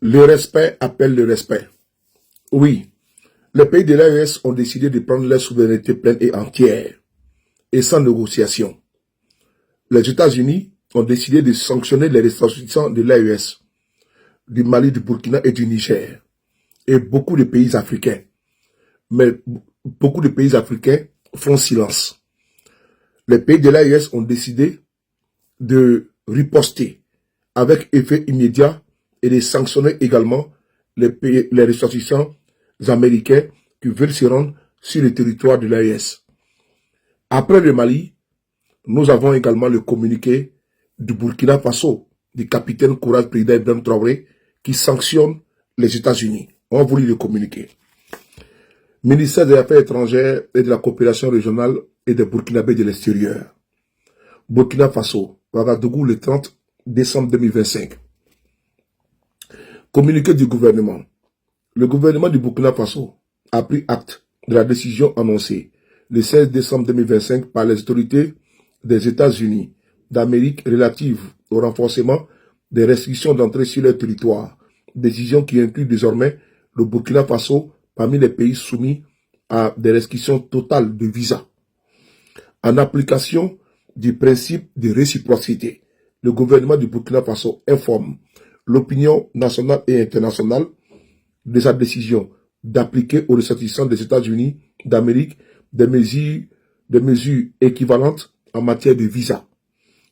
Le respect appelle le respect. Oui, les pays de l'AES ont décidé de prendre leur souveraineté pleine et entière et sans négociation. Les États-Unis ont décidé de sanctionner les ressortissants de l'AES, du Mali, du Burkina et du Niger, et beaucoup de pays africains. Mais beaucoup de pays africains font silence. Les pays de l'AES ont décidé de riposter avec effet immédiat et de sanctionner également les ressortissants américains qui veulent se rendre sur le territoire de l'AES. Après le Mali, nous avons également le communiqué du Burkina Faso, du capitaine Courage Président Ibrahim Traoré, qui sanctionne les États-Unis. On va vous lire le communiqué. Ministère des Affaires étrangères et de la coopération régionale et des Burkinabés de l'extérieur. Burkina Faso, Ouagadougou, le 30 décembre 2025. Communiqué du gouvernement. Le gouvernement du Burkina Faso a pris acte de la décision annoncée le 16 décembre 2025 par les autorités des États-Unis d'Amérique relative au renforcement des restrictions d'entrée sur leur territoire, décision qui inclut désormais le Burkina Faso parmi les pays soumis à des restrictions totales de visa. En application du principe de réciprocité, le gouvernement du Burkina Faso informe l'opinion nationale et internationale de sa décision d'appliquer aux ressortissants des États-Unis d'Amérique des mesures équivalentes en matière de visa.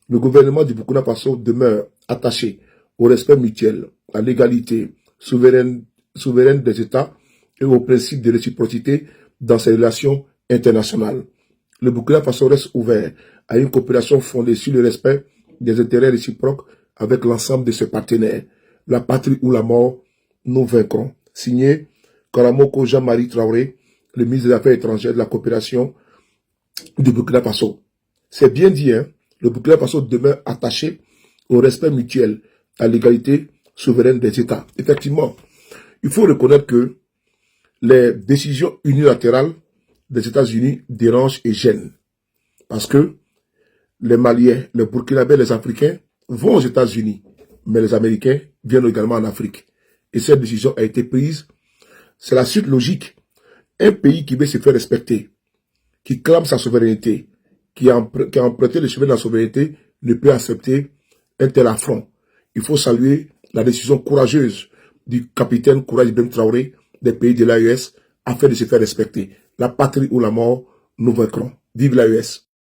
Le gouvernement du Burkina Faso demeure attaché au respect mutuel, à l'égalité souveraine des États et au principe de réciprocité dans ses relations internationales. Le Burkina Faso reste ouvert à une coopération fondée sur le respect des intérêts réciproques avec l'ensemble de ses partenaires. La patrie ou la mort, nous vaincrons. Signé Karamoko Jean-Marie Traoré, le ministre des Affaires étrangères de la coopération du Burkina Faso. C'est bien dit, hein? Le Burkina Faso demeure attaché au respect mutuel, à l'égalité souveraine des États. Effectivement, il faut reconnaître que les décisions unilatérales des États-Unis dérangent et gênent. Parce que les Maliens, les Burkinabés, les Africains vont aux États-Unis, mais les Américains viennent également en Afrique. Et cette décision a été prise. C'est la suite logique. Un pays qui veut se faire respecter, qui clame sa souveraineté, qui a emprunté le chemin de la souveraineté, ne peut accepter un tel affront. Il faut saluer la décision courageuse du capitaine Courage Ibrahim Traoré des pays de l'AES afin de se faire respecter. La patrie ou la mort, nous vaincrons. Vive l'AES!